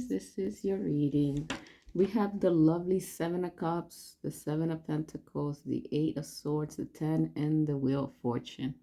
Aries, this is your reading. We have the lovely Seven of Cups, the Seven of Pentacles, the Eight of Swords, the Ten, and the Wheel of Fortune.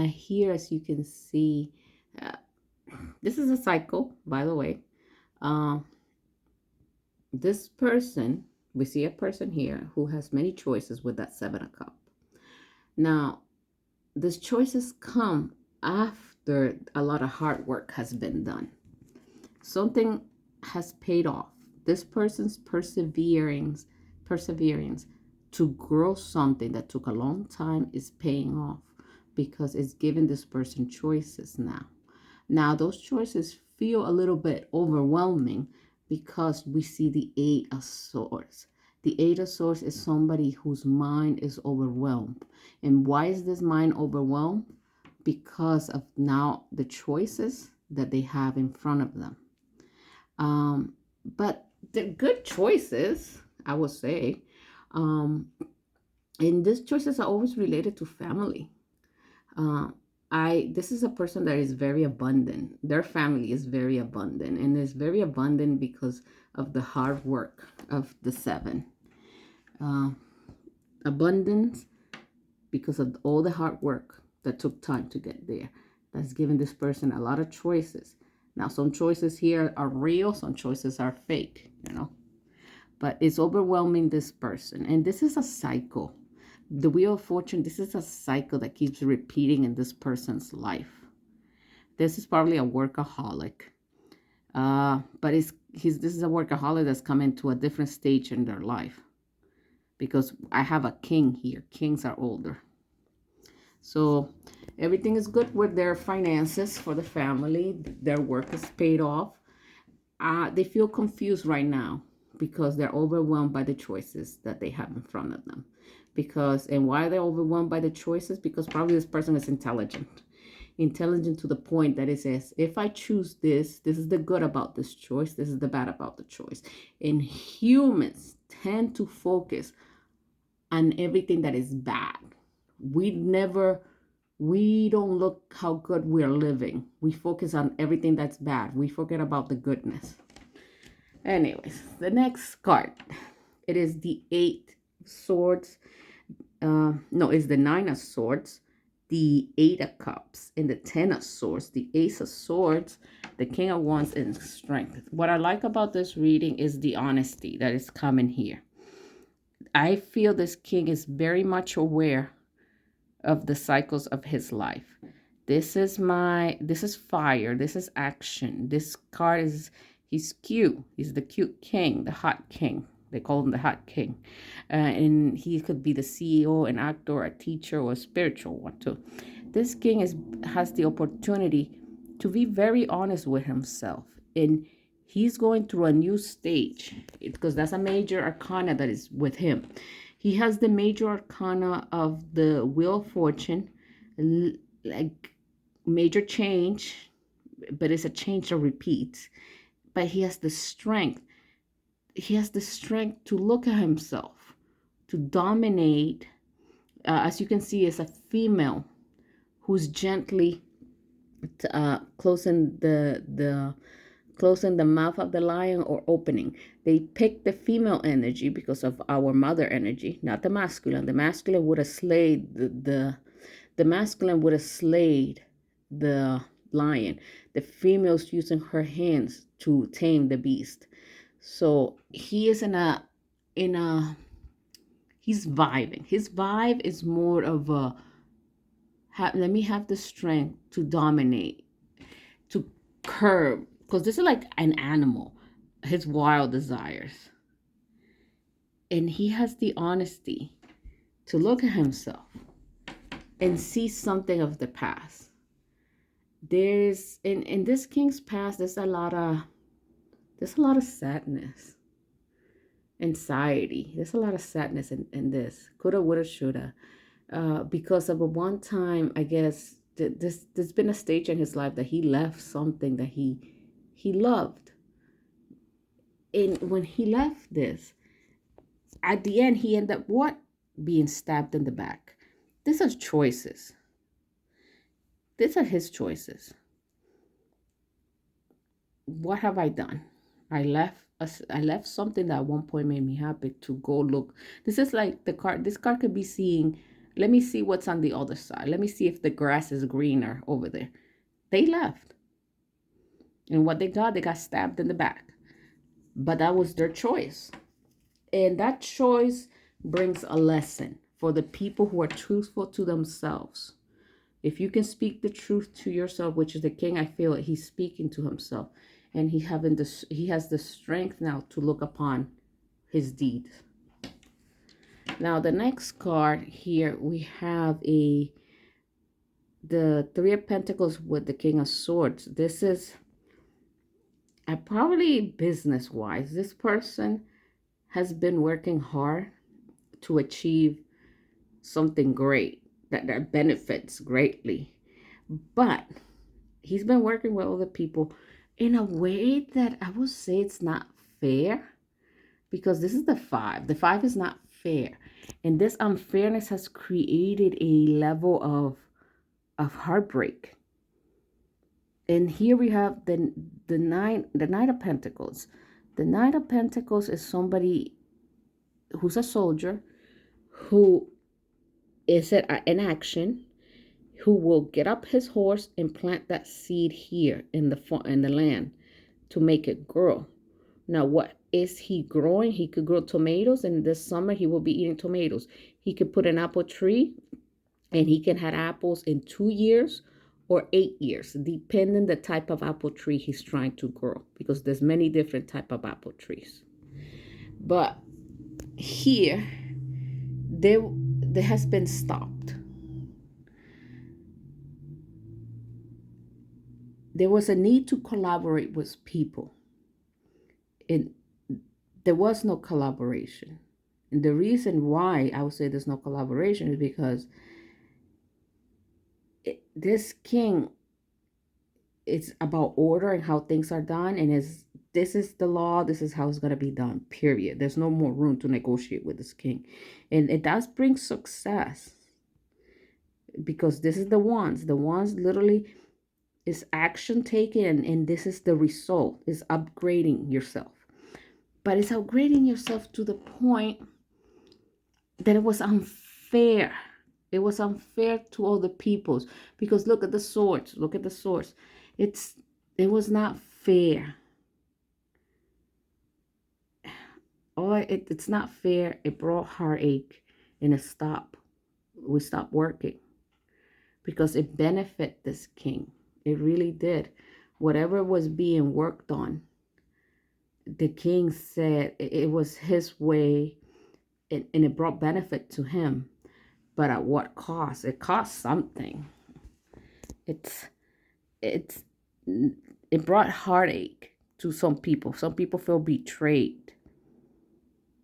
Here, as you can see, uh, this is a cycle, by the way. Uh, this person, we see a person here who has many choices with that Seven of Cups. Now, these choices come after a lot of hard work has been done. Something has paid off. This person's perseverance to grow something that took a long time is paying off because it's giving this person choices now. Now those choices feel a little bit overwhelming because we see the Eight of Swords. The Eight of Swords is somebody whose mind is overwhelmed. And why is this mind overwhelmed? Because of now the choices that they have in front of them. But they're good choices, I would say. And these choices are always related to family. This is a person that is very abundant. Their family is very abundant, and is very abundant because of the hard work of the Seven. Abundance because of all the hard work that took time to get there. That's given this person a lot of choices. Now, some choices here are real, some choices are fake, but it's overwhelming this person. And this is a cycle. The Wheel of Fortune, this is a cycle that keeps repeating in this person's life. This is probably a workaholic. But this is a workaholic that's coming to a different stage in their life. Because I have a king here. Kings are older. So everything is good with their finances for the family. Their work is paid off. They feel confused right now because they're overwhelmed by the choices that they have in front of them. And why are they overwhelmed by the choices? Because probably this person is intelligent to the point that it says, if I choose this is the good about this choice, this is the bad about the choice. And humans tend to focus on everything that is bad. We don't look how good we're living. We focus on everything that's bad. We forget about the goodness. Anyways, the next card, it is the Eight of Swords. It's the Nine of Swords, the Eight of Cups, and the Ten of Swords, the Ace of Swords, the King of Wands, and Strength. What I like about this reading is the honesty that is coming here. I feel this king is very much aware of the cycles of his life. This is fire. This is action. This card he's cute. He's the cute king, the hot king. They call him the hot king. And he could be the CEO, an actor, a teacher, or a spiritual one too. This king has the opportunity to be very honest with himself. And he's going through a new stage because that's a major arcana that is with him. He has the major arcana of the Wheel of Fortune, like major change, but it's a change that repeats. But he has the strength. He has the strength to look at himself, to dominate. As you can see, it's a female who's gently closing the mouth of the lion or opening. They pick the female energy because of our mother energy, not the masculine. The masculine would have slayed the masculine would have slayed the lion. The female's using her hands to tame the beast. So he is he's vibing. His vibe is more of let me have the strength to dominate, to curb, because this is like an animal, his wild desires. And he has the honesty to look at himself and see something of the past. There's in this king's past, there's a lot of sadness, anxiety. There's a lot of sadness in this. Coulda, woulda, shoulda. Because of a one time, I guess, there's been a stage in his life that he left something that he loved. And when he left this, at the end, he ended up what? Being stabbed in the back. These are choices. These are his choices. what have I done? I left something that at one point made me happy to go look. This is like the card. This card could be seeing, let me see what's on the other side. Let me see if the grass is greener over there. They left. And what they got stabbed in the back. But that was their choice. And that choice brings a lesson for the people who are truthful to themselves. If you can speak the truth to yourself, which is the king, I feel that he's speaking to himself, and he has the strength now to look upon his deeds. Now the next card here we have the Three of Pentacles with the King of Swords. This is probably business wise. This person has been working hard to achieve something great that benefits greatly, but he's been working with other people in a way that I would say it's not fair, because this is the five. The five is not fair. And this unfairness has created a level of heartbreak. And here we have the Knight of Pentacles. The Knight of Pentacles is somebody who's a soldier who is in action, who will get up his horse and plant that seed here in the land to make it grow. Now, what is he growing? He could grow tomatoes, and this summer he will be eating tomatoes. He could put an apple tree, and he can have apples in 2 years or 8 years, depending the type of apple tree he's trying to grow, because there's many different type of apple trees. But here, there has been stopped. There was a need to collaborate with people. There was no collaboration. And the reason why I would say there's no collaboration is because this king, it's about order and how things are done. And this is the law. This is how it's going to be done, period. There's no more room to negotiate with this king. And it does bring success, because this is the ones literally is action taken, and this is the result, is upgrading yourself. But it's upgrading yourself to the point that it was unfair. It was unfair to all the peoples, because look at the swords. Look at the swords. It was not fair. It's not fair. It brought heartache, and it stopped. We stopped working because it benefited this king. It really did. Whatever was being worked on, the king said it was his way, and it brought benefit to him. But at what cost? It cost something. It brought heartache to some people. Some people feel betrayed,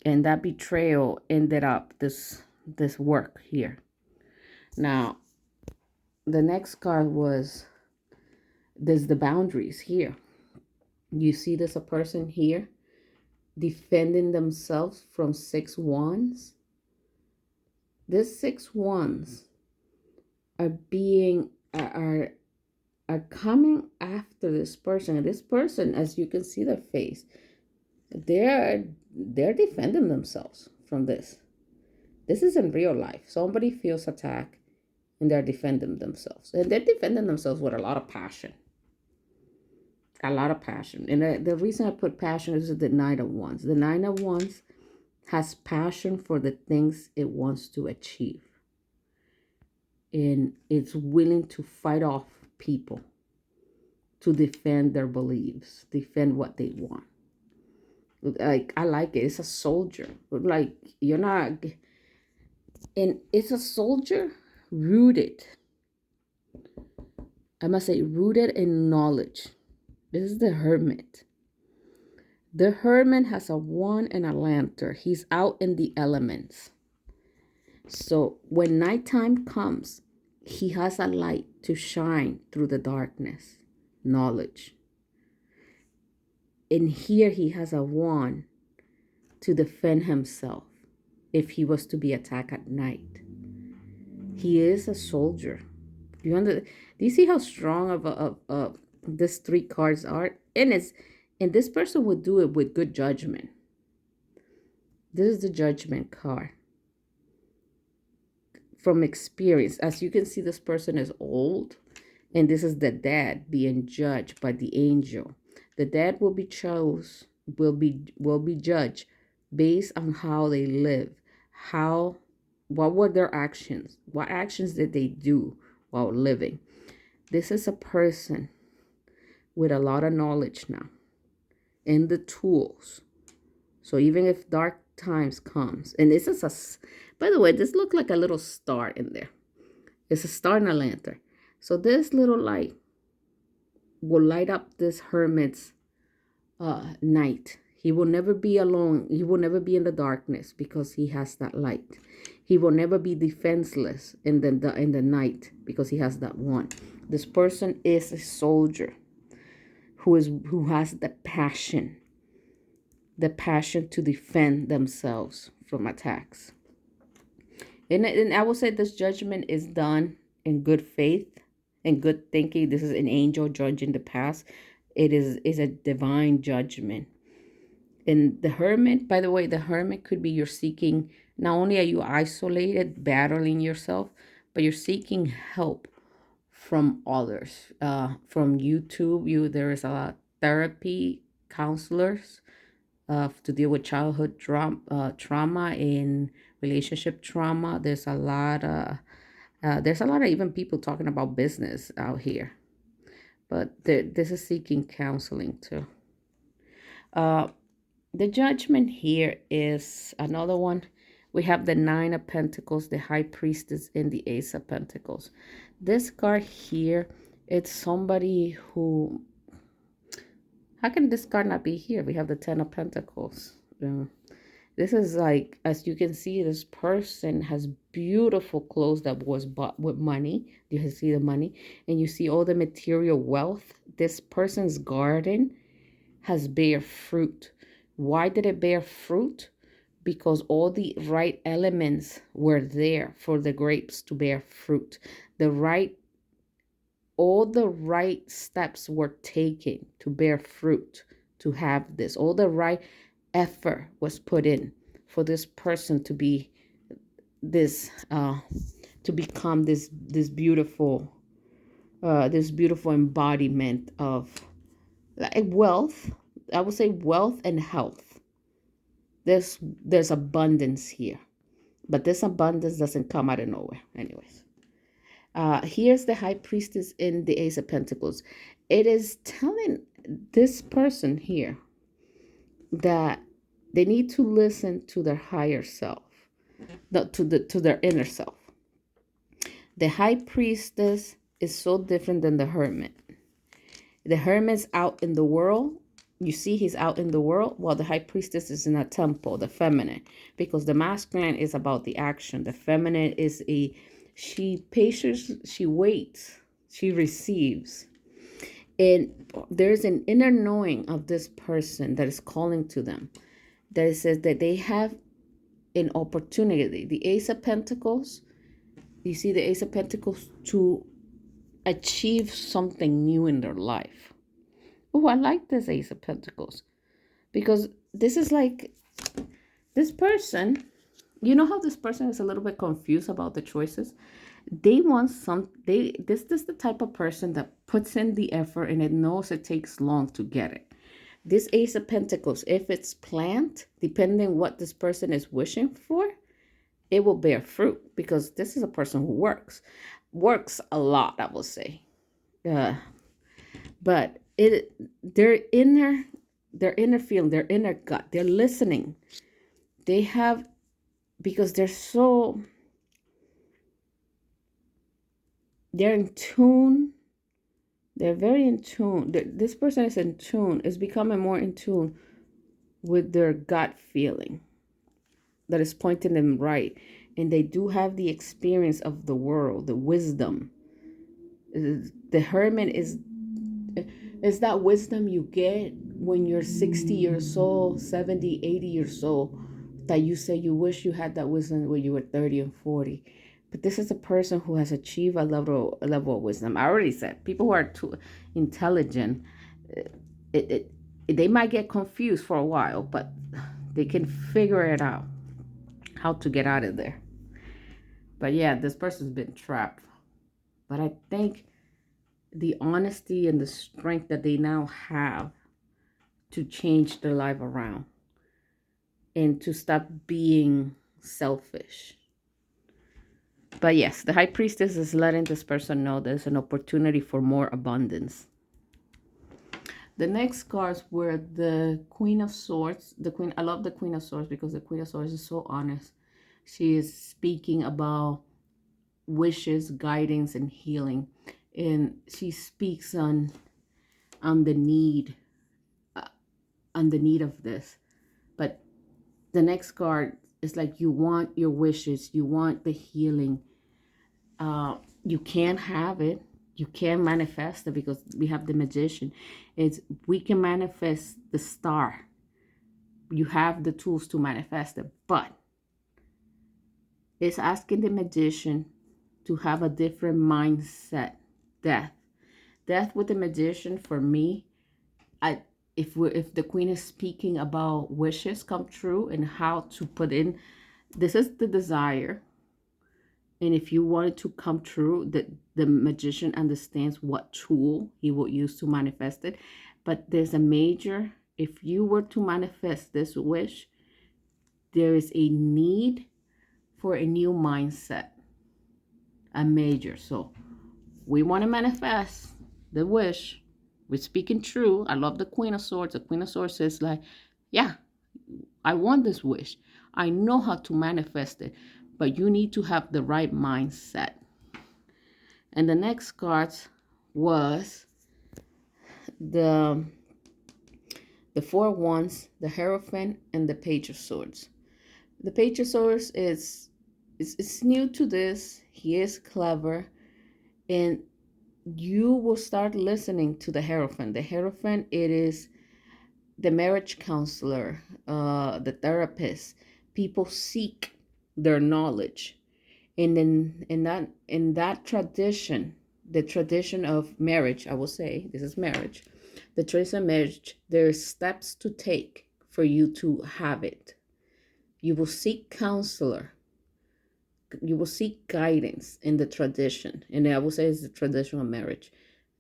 and that betrayal ended up this work here. Now, the next card was there's the boundaries here. You see there's a person here defending themselves from 6 wands. These 6 wands are coming after this person. And this person, as you can see their face, they're defending themselves from this. This is in real life. Somebody feels attacked and they're defending themselves. And they're defending themselves with a lot of passion. A lot of passion. And the reason I put passion is the Nine of Wands. The Nine of Wands has passion for the things it wants to achieve. And it's willing to fight off people to defend their beliefs, defend what they want. Like, I like it. It's a soldier. Like, you're not... And it's a soldier rooted. I must say, rooted in knowledge. This is the Hermit. The Hermit has a wand and a lantern. He's out in the elements. So when nighttime comes, he has a light to shine through the darkness. Knowledge. And here he has a wand to defend himself if he was to be attacked at night. He is a soldier. Do you see how strong of these 3 cards are? And this person would do it with good judgment. This is the judgment card from experience. As you can see, this person is old, and this is the dad being judged by the angel. The dad will be judged based on how they live, how what were their actions, what actions did they do while living. This is a person with a lot of knowledge now and the tools. So even if dark times comes, and this is by the way, this looked like a little star in there. It's a star in a lantern. So this little light will light up this hermit's night. He will never be alone. He will never be in the darkness because he has that light. He will never be defenseless in the night because he has that one. This person is a soldier who has the passion to defend themselves from attacks. And I will say this judgment is done in good faith and good thinking. This is an angel judging the past. It is a divine judgment. And the hermit, by the way, the hermit could be you're seeking, not only are you isolated, battling yourself, but you're seeking help from others. From YouTube, there is a lot of therapy counselors to deal with childhood trauma and relationship trauma. There's a lot of even people talking about business out here, but this is seeking counseling too. The judgment here is another one. We have the Nine of Pentacles, the High Priestess, and the Ace of Pentacles. This card here, it's somebody who, how can this card not be here? We have the Ten of Pentacles. This is like, as you can see, this person has beautiful clothes that was bought with money. You can see the money, and you see all the material wealth. This person's garden has bear fruit. Why did it bear fruit? Because all the right elements were there for the grapes to bear fruit. All the right steps were taken to bear fruit, to have this. All the right effort was put in for this person to be to become this beautiful embodiment of like wealth. I would say wealth and health. There's abundance here, but this abundance doesn't come out of nowhere. Anyways, here's the High Priestess in the Ace of Pentacles. It is telling this person here that they need to listen to their higher self, to their inner self. The High Priestess is so different than the Hermit. The Hermit's out in the world. You see, he's out in the world, while the High Priestess is in a temple, the feminine, because the masculine is about the action. The feminine is she patience, she waits, she receives. And there's an inner knowing of this person that is calling to them, that says that they have an opportunity. The Ace of Pentacles, you see the Ace of Pentacles, to achieve something new in their life. Oh, I like this Ace of Pentacles, because this is like this person, you know how this person is a little bit confused about the choices? They want this is the type of person that puts in the effort and it knows it takes long to get it. This Ace of Pentacles, if it's planned, depending what this person is wishing for, it will bear fruit, because this is a person who works a lot, I will say. But their inner feeling, their inner gut, they're listening. They have, because they're in tune. They're very in tune. This person is in tune, is becoming more in tune with their gut feeling that is pointing them right. And they do have the experience of the world, the wisdom. The Hermit is that wisdom you get when you're 60 years old, 70, 80 years old, that you say you wish you had that wisdom when you were 30 and 40. But this is a person who has achieved a level of wisdom. I already said, people who are too intelligent, they might get confused for a while, but they can figure it out how to get out of there. But yeah, this person's been trapped. But I think the honesty and the strength that they now have to change their life around and to stop being selfish. But yes, the high priestess is letting this person know there's an opportunity for more abundance. The next cards were the Queen of Swords. The Queen, I love the Queen of Swords because the Queen of Swords is so honest. She is speaking about wishes, guidance, and healing, and she speaks on the need, on the need of this. But the next card is like you want your wishes, you want the healing. You can't have it. You can't manifest it because we have the Magician. It's we can manifest the star. You have the tools to manifest it, but it's asking the Magician to have a different mindset. Death with the Magician, for me, I if the Queen is speaking about wishes come true and how to put in, this is the desire. And if you want it to come true, that the Magician understands what tool he will use to manifest it. But there's a major, if you were to manifest this wish, there is a need for a new mindset, a major. So we want to manifest the wish. We're speaking true. I love the Queen of Swords. The Queen of Swords says like, yeah, I want this wish. I know how to manifest it, but you need to have the right mindset. And the next card was the Four of Wands, the Hierophant, and the Page of Swords. The Page of Swords is new to this. He is clever, and you will start listening to the Hierophant. The Hierophant, it is the marriage counselor, the therapist. People seek their knowledge, and then in that tradition, the tradition of marriage, I will say this is marriage. The tradition of marriage, there are steps to take for you to have it. You will seek counselor. You will seek guidance in the tradition, and I will say it's the tradition of marriage.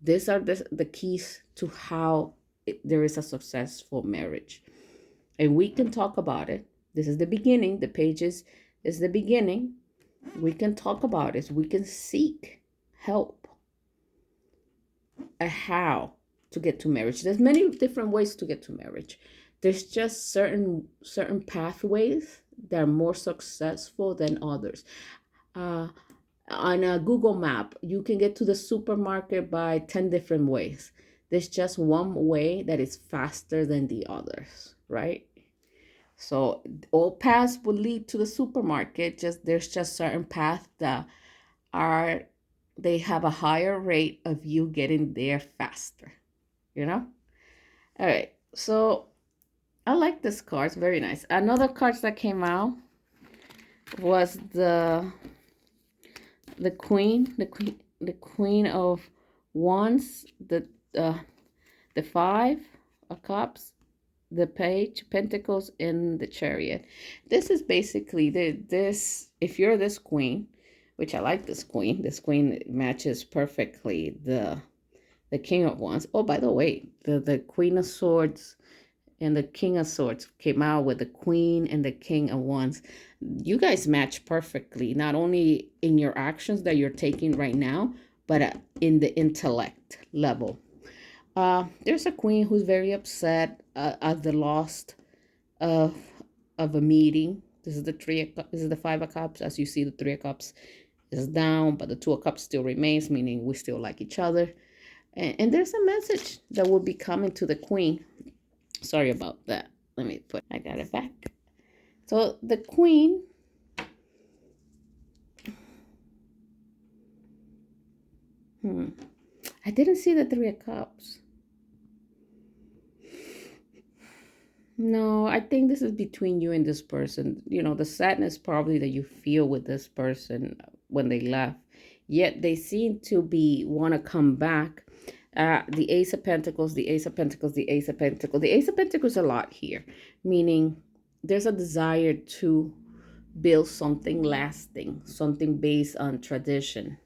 These are the keys to how there is a successful marriage. And we can talk about it. This is the beginning. The pages is the beginning. We can talk about it. We can seek help. How to get to marriage. There's many different ways to get to marriage. There's just certain pathways that are more successful than others. On a Google map, you can get to the supermarket by 10 different ways. There's just one way that is faster than the others, right? So all paths will lead to the supermarket. There's just certain paths that they have a higher rate of you getting there faster, you know? All right. So I like this card. It's very nice. Another card that came out was the Queen of Wands, the Five of Cups, the Page of Pentacles, and the Chariot. This is basically this. If you're this queen, which I like this queen. This queen matches perfectly the King of Wands. Oh, by the way, the Queen of Swords and the King of Swords came out with the Queen and the King of Wands. You guys match perfectly, not only in your actions that you're taking right now, but in the intellect level. There's a queen who's very upset at the loss of a meeting. This is the Five of Cups. As you see, the Three of Cups is down, but the Two of Cups still remains, meaning we still like each other. And there's a message that will be coming to the queen. Sorry about that. I got it back. So the queen, I didn't see the Three of Cups. No, I think this is between you and this person. You know, the sadness probably that you feel with this person when they left. Yet they seem to want to come back. The Ace of Pentacles, the Ace of Pentacles, the Ace of Pentacles. The Ace of Pentacles a lot here, meaning there's a desire to build something lasting, something based on tradition.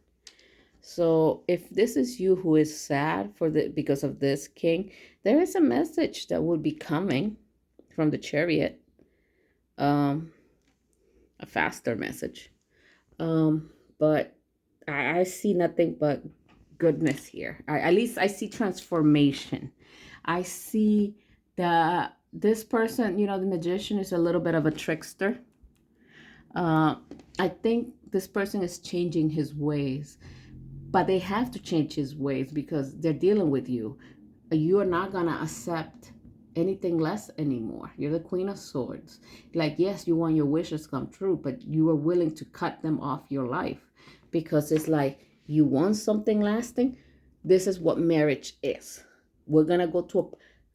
So if this is you who is sad for the because of this king, there is a message that will be coming from the Chariot, um, a faster message. But I see nothing but goodness here. At least I see transformation. I see that this person, the magician is a little bit of a trickster. Uh, I think this person is changing his ways, but they have to change his ways because they're dealing with you. You are not going to accept anything less anymore. You're the Queen of Swords. Like, yes, you want your wishes come true, but you are willing to cut them off your life because it's like you want something lasting. This is what marriage is. We're going to go to a,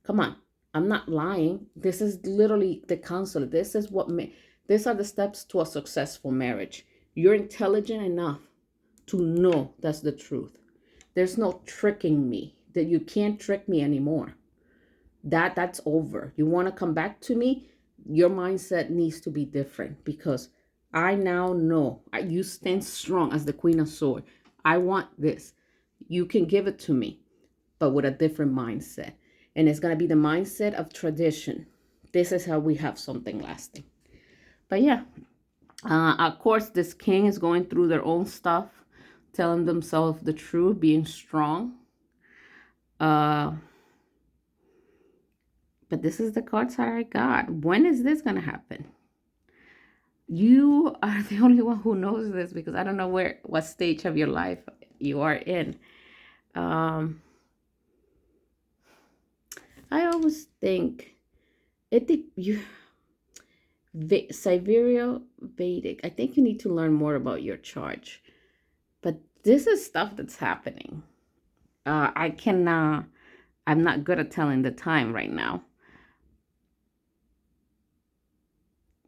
come on, I'm not lying. This is literally the counsel. This is what, these are the steps to a successful marriage. You're intelligent enough to know that's the truth. There's no tricking me. That you can't trick me anymore. That's over. You want to come back to me? Your mindset needs to be different because I now know you stand strong as the Queen of Swords. I want this. You can give it to me, but with a different mindset. And it's going to be the mindset of tradition. This is how we have something lasting. But yeah, of course, this king is going through their own stuff, telling themselves the truth, being strong. But this is the cards that I got. When is this going to happen? You are the only one who knows this because I don't know what stage of your life you are in. I always think Siberia Vedic. I think you need to learn more about your charge. But this is stuff that's happening. I cannot. I'm not good at telling the time right now.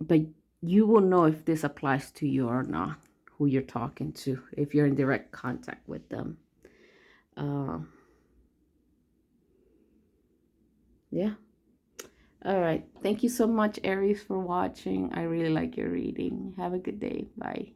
But you will know if this applies to you or not, who you're talking to, if you're in direct contact with them. Yeah. All right. Thank you so much, Aries, for watching. I really like your reading. Have a good day. Bye.